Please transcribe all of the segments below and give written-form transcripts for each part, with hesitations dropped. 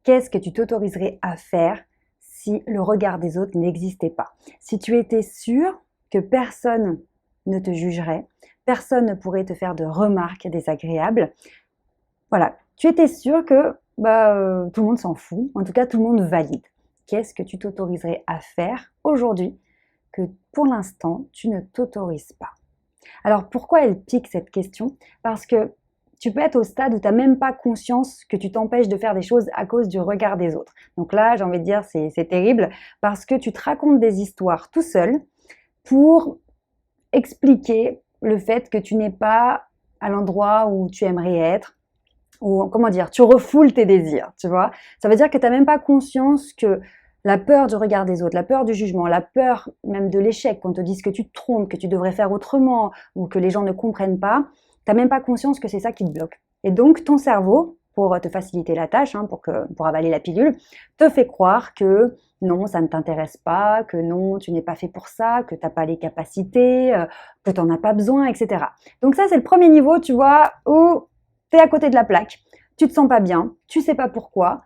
qu'est-ce que tu t'autoriserais à faire si le regard des autres n'existait pas? Si tu étais sûr que personne ne te jugerait, personne ne pourrait te faire de remarques désagréables, voilà, tu étais sûr que tout le monde s'en fout, en tout cas tout le monde valide. Qu'est-ce que tu t'autoriserais à faire aujourd'hui que pour l'instant tu ne t'autorises pas? Alors pourquoi elle pique cette question? Parce que tu peux être au stade où tu n'as même pas conscience que tu t'empêches de faire des choses à cause du regard des autres. Donc là, j'ai envie de dire, c'est terrible parce que tu te racontes des histoires tout seul pour expliquer le fait que tu n'es pas à l'endroit où tu aimerais être, ou comment dire, tu refoules tes désirs, tu vois. Ça veut dire que tu n'as même pas conscience que la peur du regard des autres, la peur du jugement, la peur même de l'échec, qu'on te dise que tu te trompes, que tu devrais faire autrement, ou que les gens ne comprennent pas, tu n'as même pas conscience que c'est ça qui te bloque. Et donc ton cerveau, pour te faciliter la tâche, pour avaler la pilule, te fait croire que non, ça ne t'intéresse pas, que non, tu n'es pas fait pour ça, que tu n'as pas les capacités, que tu n'en as pas besoin, etc. Donc ça, c'est le premier niveau, tu vois, où tu es à côté de la plaque, tu te sens pas bien, tu sais pas pourquoi,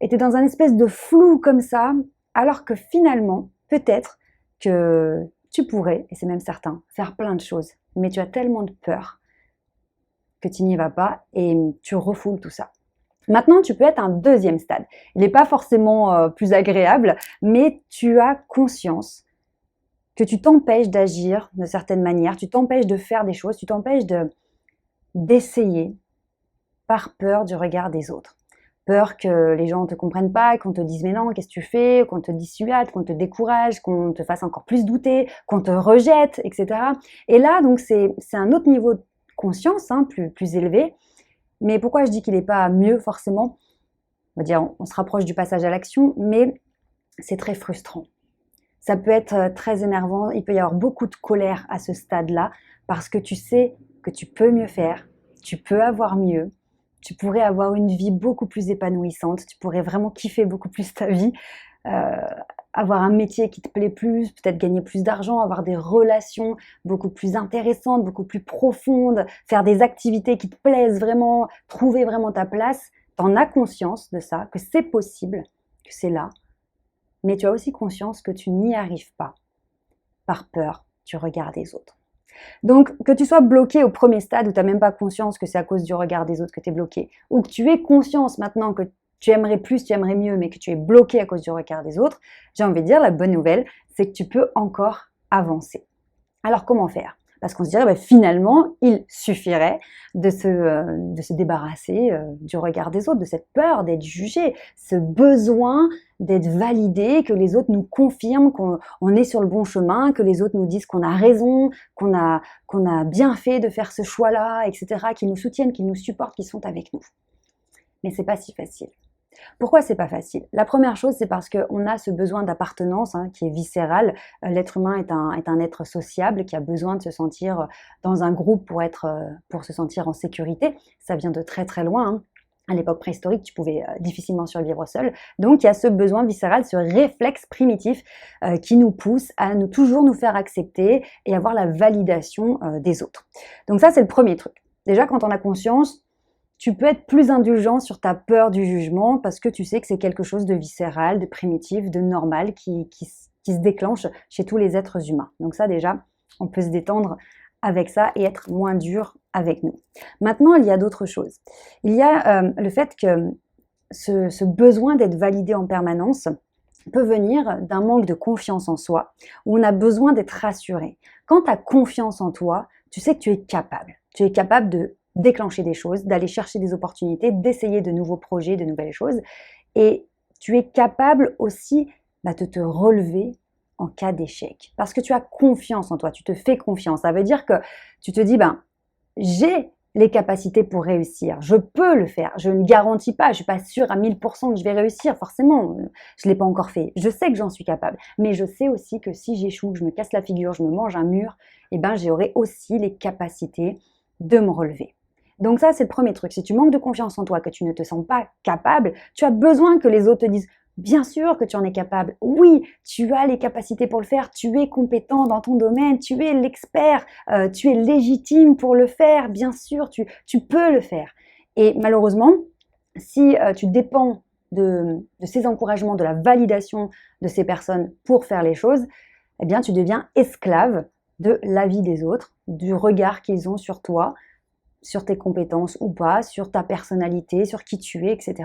et tu es dans un espèce de flou comme ça, alors que finalement, peut-être que tu pourrais, et c'est même certain, faire plein de choses, mais tu as tellement de peur que tu n'y vas pas et tu refoules tout ça. Maintenant, tu peux être un deuxième stade. Il n'est pas forcément plus agréable, mais tu as conscience que tu t'empêches d'agir de certaines manières, tu t'empêches de faire des choses, tu t'empêches d'essayer par peur du regard des autres. Peur que les gens ne te comprennent pas, qu'on te dise mais non, qu'est-ce que tu fais, qu'on te dissuade, qu'on te décourage, qu'on te fasse encore plus douter, qu'on te rejette, etc. Et là, donc c'est un autre niveau de conscience, plus élevé. Mais pourquoi je dis qu'il n'est pas mieux forcément? On va dire, on se rapproche du passage à l'action, mais c'est très frustrant. Ça peut être très énervant, il peut y avoir beaucoup de colère à ce stade-là, parce que tu sais que tu peux mieux faire, tu peux avoir mieux, tu pourrais avoir une vie beaucoup plus épanouissante, tu pourrais vraiment kiffer beaucoup plus ta vie, avoir un métier qui te plaît plus, peut-être gagner plus d'argent, avoir des relations beaucoup plus intéressantes, beaucoup plus profondes, faire des activités qui te plaisent vraiment, trouver vraiment ta place. Tu en as conscience de ça, que c'est possible, que c'est là, mais tu as aussi conscience que tu n'y arrives pas par peur du regard des autres. Donc, que tu sois bloqué au premier stade où tu n'as même pas conscience que c'est à cause du regard des autres que tu es bloqué, ou que tu aies conscience maintenant que tu aimerais plus, tu aimerais mieux, mais que tu es bloqué à cause du regard des autres, j'ai envie de dire, la bonne nouvelle, c'est que tu peux encore avancer. Alors, comment faire? Parce qu'on se dirait, finalement, il suffirait de se débarrasser du regard des autres, de cette peur d'être jugé, ce besoin d'être validé, que les autres nous confirment qu'on est sur le bon chemin, que les autres nous disent qu'on a raison, qu'on a bien fait de faire ce choix-là, etc., qu'ils nous soutiennent, qu'ils nous supportent, qu'ils sont avec nous. Mais c'est pas si facile. Pourquoi c'est pas facile? La première chose, c'est parce qu'on a ce besoin d'appartenance qui est viscéral. L'être humain est un être sociable qui a besoin de se sentir dans un groupe pour se sentir en sécurité. Ça vient de très très loin. À l'époque préhistorique, tu pouvais difficilement survivre seul. Donc, il y a ce besoin viscéral, ce réflexe primitif qui nous pousse à toujours nous faire accepter et avoir la validation des autres. Donc ça, c'est le premier truc. Déjà, quand on a conscience, tu peux être plus indulgent sur ta peur du jugement parce que tu sais que c'est quelque chose de viscéral, de primitif, de normal qui se déclenche chez tous les êtres humains. Donc ça déjà, on peut se détendre avec ça et être moins dur avec nous. Maintenant, il y a d'autres choses. Il y a le fait que ce besoin d'être validé en permanence peut venir d'un manque de confiance en soi, où on a besoin d'être rassuré. Quand tu as confiance en toi, tu sais que tu es capable. Tu es capable de déclencher des choses, d'aller chercher des opportunités, d'essayer de nouveaux projets, de nouvelles choses. Et tu es capable aussi de te relever en cas d'échec. Parce que tu as confiance en toi, tu te fais confiance. Ça veut dire que tu te dis, j'ai les capacités pour réussir, je peux le faire. Je ne garantis pas, je ne suis pas sûre à 1000% que je vais réussir, forcément, je ne l'ai pas encore fait. Je sais que j'en suis capable, mais je sais aussi que si j'échoue, que je me casse la figure, je me mange un mur, j'aurai aussi les capacités de me relever. Donc ça, c'est le premier truc. Si tu manques de confiance en toi, que tu ne te sens pas capable, tu as besoin que les autres te disent « Bien sûr que tu en es capable. Oui, tu as les capacités pour le faire. Tu es compétent dans ton domaine. Tu es l'expert. Tu es légitime pour le faire. Bien sûr, tu peux le faire. » Et malheureusement, si tu dépends de ces encouragements, de la validation de ces personnes pour faire les choses, eh bien tu deviens esclave de l'avis des autres, du regard qu'ils ont sur toi, sur tes compétences ou pas, sur ta personnalité, sur qui tu es, etc.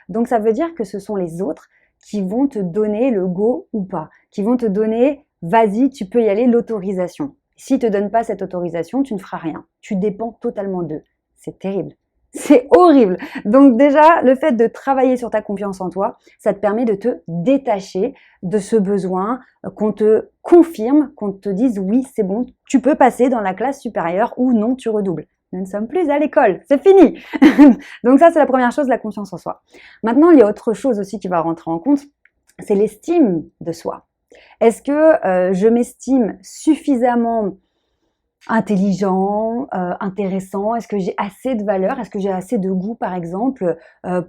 Donc ça veut dire que ce sont les autres qui vont te donner le go ou pas, qui vont te donner vas-y, tu peux y aller, l'autorisation. S'ils ne te donnent pas cette autorisation, tu ne feras rien. Tu dépends totalement d'eux. C'est terrible. C'est horrible. Donc déjà, le fait de travailler sur ta confiance en toi, ça te permet de te détacher de ce besoin qu'on te confirme, qu'on te dise oui, c'est bon, tu peux passer dans la classe supérieure ou non, tu redoubles. Nous ne sommes plus à l'école, c'est fini. Donc ça, c'est la première chose, la confiance en soi. Maintenant, il y a autre chose aussi qui va rentrer en compte, c'est l'estime de soi. Est-ce que je m'estime suffisamment intelligent, intéressant? Est-ce que j'ai assez de valeur? Est-ce que j'ai assez de goût, par exemple,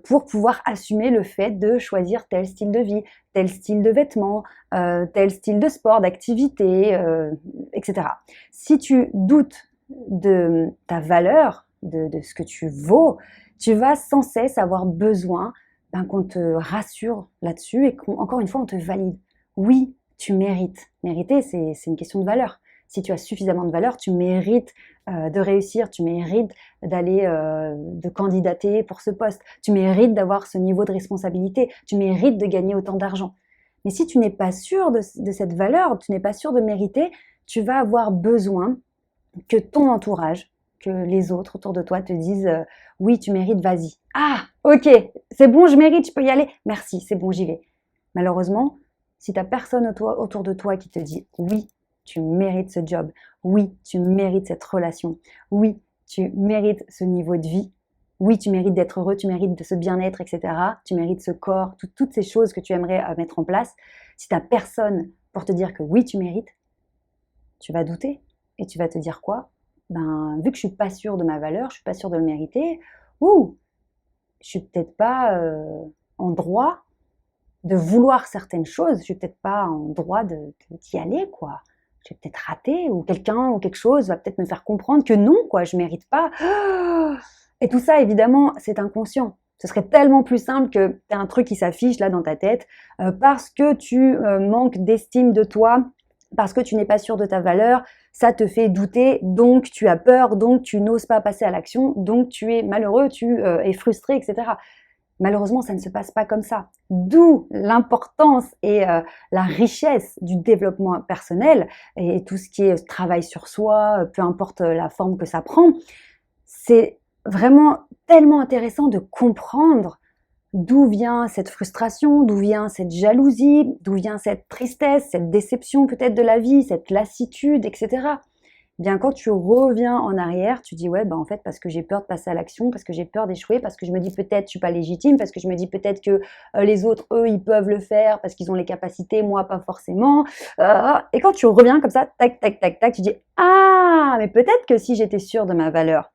pour pouvoir assumer le fait de choisir tel style de vie, tel style de vêtements, tel style de sport, d'activité, etc. Si tu doutes de ta valeur, de ce que tu vaux, tu vas sans cesse avoir besoin qu'on te rassure là-dessus et qu'encore une fois, on te valide. Oui, tu mérites. Mériter, c'est une question de valeur. Si tu as suffisamment de valeur, tu mérites de réussir, tu mérites d'aller, de candidater pour ce poste, tu mérites d'avoir ce niveau de responsabilité, tu mérites de gagner autant d'argent. Mais si tu n'es pas sûr de cette valeur, tu n'es pas sûr de mériter, tu vas avoir besoin que ton entourage, que les autres autour de toi te disent oui, tu mérites, vas-y. Ah, ok, c'est bon, je mérite, je peux y aller. Merci, c'est bon, j'y vais. Malheureusement, si tu n'as personne autour de toi qui te dit oui, tu mérites ce job, oui, tu mérites cette relation, oui, tu mérites ce niveau de vie, oui, tu mérites d'être heureux, tu mérites de ce bien-être, etc. Tu mérites ce corps, toutes ces choses que tu aimerais mettre en place. Si tu n'as personne pour te dire que oui, tu mérites, tu vas douter. Et tu vas te dire quoi? Ben, vu que je suis pas sûre de ma valeur, je suis pas sûre de le mériter, ou je suis peut-être pas en droit de vouloir certaines choses, je suis peut-être pas en droit d'y aller, quoi. Je vais peut-être rater, ou quelqu'un ou quelque chose va peut-être me faire comprendre que non, quoi, je mérite pas. Et tout ça, évidemment, c'est inconscient. Ce serait tellement plus simple que tu as un truc qui s'affiche là dans ta tête parce que tu manques d'estime de toi, parce que tu n'es pas sûr de ta valeur, ça te fait douter, donc tu as peur, donc tu n'oses pas passer à l'action, donc tu es malheureux, tu es frustré, etc. Malheureusement, ça ne se passe pas comme ça. D'où l'importance et la richesse du développement personnel et tout ce qui est travail sur soi, peu importe la forme que ça prend. C'est vraiment tellement intéressant de comprendre d'où vient cette frustration, d'où vient cette jalousie, d'où vient cette tristesse, cette déception peut-être de la vie, cette lassitude, etc. Bien, quand tu reviens en arrière, tu dis ouais, bah en fait parce que j'ai peur de passer à l'action, parce que j'ai peur d'échouer, parce que je me dis peut-être je suis pas légitime, parce que je me dis peut-être que les autres eux ils peuvent le faire parce qu'ils ont les capacités, moi pas forcément. Et quand tu reviens comme ça, tac tac tac tac, tu dis ah mais peut-être que si j'étais sûre de ma valeur.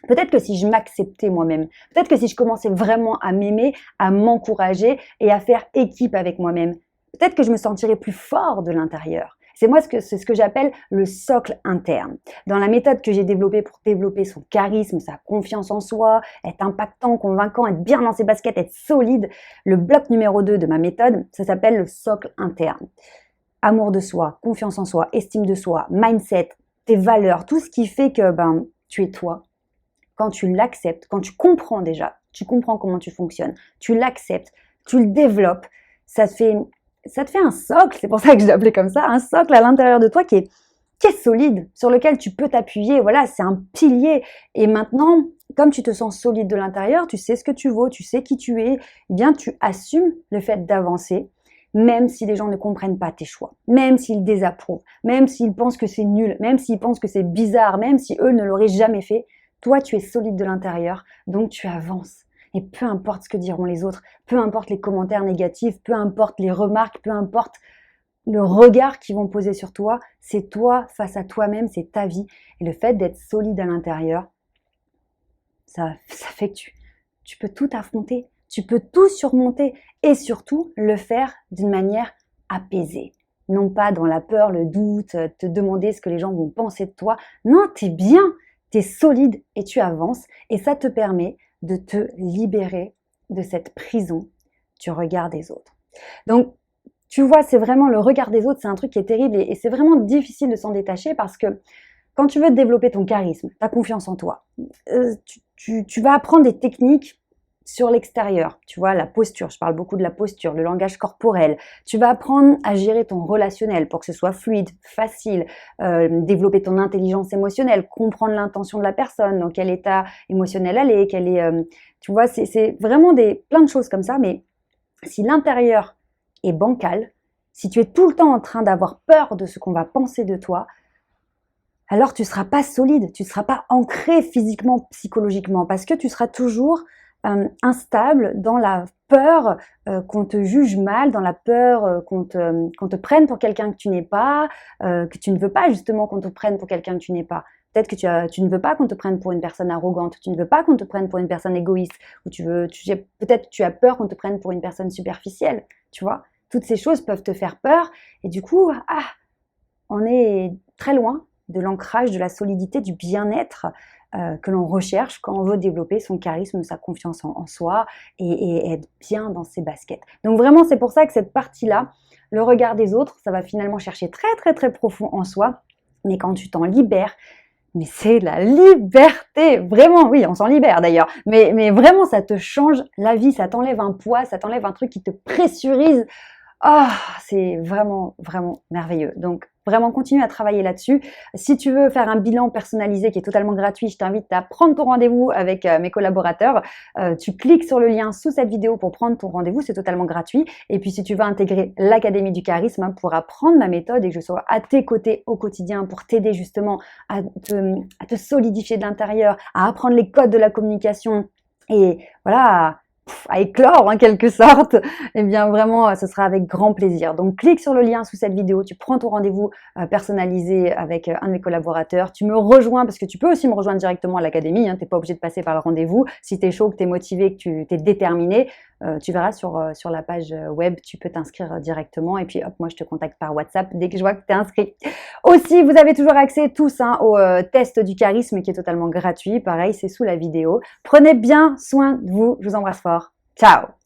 Peut-être que si je m'acceptais moi-même, peut-être que si je commençais vraiment à m'aimer, à m'encourager et à faire équipe avec moi-même, peut-être que je me sentirais plus fort de l'intérieur. C'est ce que j'appelle le socle interne. Dans la méthode que j'ai développée pour développer son charisme, sa confiance en soi, être impactant, convaincant, être bien dans ses baskets, être solide, le bloc numéro 2 de ma méthode, ça s'appelle le socle interne. Amour de soi, confiance en soi, estime de soi, mindset, tes valeurs, tout ce qui fait que tu es toi. Quand tu l'acceptes, quand tu comprends déjà, tu comprends comment tu fonctionnes, tu l'acceptes, tu le développes, ça te fait un socle, c'est pour ça que je l'ai appelé comme ça, un socle à l'intérieur de toi qui est solide, sur lequel tu peux t'appuyer, voilà, c'est un pilier. Et maintenant, comme tu te sens solide de l'intérieur, tu sais ce que tu vaux, tu sais qui tu es, eh bien tu assumes le fait d'avancer, même si les gens ne comprennent pas tes choix, même s'ils désapprouvent, même s'ils pensent que c'est nul, même s'ils pensent que c'est bizarre, même si eux ne l'auraient jamais fait. Toi, tu es solide de l'intérieur, donc tu avances. Et peu importe ce que diront les autres, peu importe les commentaires négatifs, peu importe les remarques, peu importe le regard qu'ils vont poser sur toi, c'est toi face à toi-même, c'est ta vie. Et le fait d'être solide à l'intérieur, ça fait que tu peux tout affronter, tu peux tout surmonter et surtout le faire d'une manière apaisée. Non pas dans la peur, le doute, te demander ce que les gens vont penser de toi. Non, t'es bien. Tu es solide et tu avances et ça te permet de te libérer de cette prison du regard des autres. Donc, tu vois, c'est vraiment le regard des autres, c'est un truc qui est terrible et c'est vraiment difficile de s'en détacher parce que quand tu veux développer ton charisme, ta confiance en toi, tu vas apprendre des techniques sur l'extérieur, tu vois, la posture, je parle beaucoup de la posture, le langage corporel. Tu vas apprendre à gérer ton relationnel pour que ce soit fluide, facile, développer ton intelligence émotionnelle, comprendre l'intention de la personne, dans quel état émotionnel elle est, tu vois, c'est vraiment plein de choses comme ça, mais si l'intérieur est bancal, si tu es tout le temps en train d'avoir peur de ce qu'on va penser de toi, alors tu ne seras pas solide, tu ne seras pas ancré physiquement, psychologiquement, parce que tu seras toujours instable dans la peur qu'on te juge mal, dans la peur qu'on te prenne pour quelqu'un que tu n'es pas, que tu ne veux pas justement qu'on te prenne pour quelqu'un que tu n'es pas. Peut-être que tu ne veux pas qu'on te prenne pour une personne arrogante, tu ne veux pas qu'on te prenne pour une personne égoïste, ou peut-être tu as peur qu'on te prenne pour une personne superficielle, tu vois. Toutes ces choses peuvent te faire peur, et du coup, on est très loin de l'ancrage, de la solidité, du bien-être que l'on recherche quand on veut développer son charisme, sa confiance en soi et être bien dans ses baskets. Donc vraiment, c'est pour ça que cette partie-là, le regard des autres, ça va finalement chercher très très très profond en soi. Mais quand tu t'en libères, mais c'est la liberté, vraiment, oui, on s'en libère d'ailleurs, mais vraiment ça te change la vie, ça t'enlève un poids, ça t'enlève un truc qui te pressurise. C'est vraiment, vraiment merveilleux. Donc, vraiment, continue à travailler là-dessus. Si tu veux faire un bilan personnalisé qui est totalement gratuit, je t'invite à prendre ton rendez-vous avec mes collaborateurs. Tu cliques sur le lien sous cette vidéo pour prendre ton rendez-vous, c'est totalement gratuit. Et puis, si tu veux intégrer l'Académie du Charisme pour apprendre ma méthode et que je sois à tes côtés au quotidien pour t'aider justement à te solidifier de l'intérieur, à apprendre les codes de la communication et voilà, à éclore en quelque sorte, eh bien vraiment ce sera avec grand plaisir. Donc clique sur le lien sous cette vidéo, tu prends ton rendez-vous personnalisé avec un de mes collaborateurs, tu me rejoins parce que tu peux aussi me rejoindre directement à l'académie, tu n'es pas obligé de passer par le rendez-vous. Si tu es chaud, que tu es motivé, que tu es déterminé, tu verras sur la page web, tu peux t'inscrire directement et puis hop, moi je te contacte par WhatsApp dès que je vois que tu es inscrit. Aussi, vous avez toujours accès tous au test du charisme qui est totalement gratuit. Pareil, c'est sous la vidéo. Prenez bien soin de vous. Je vous embrasse fort. Ciao!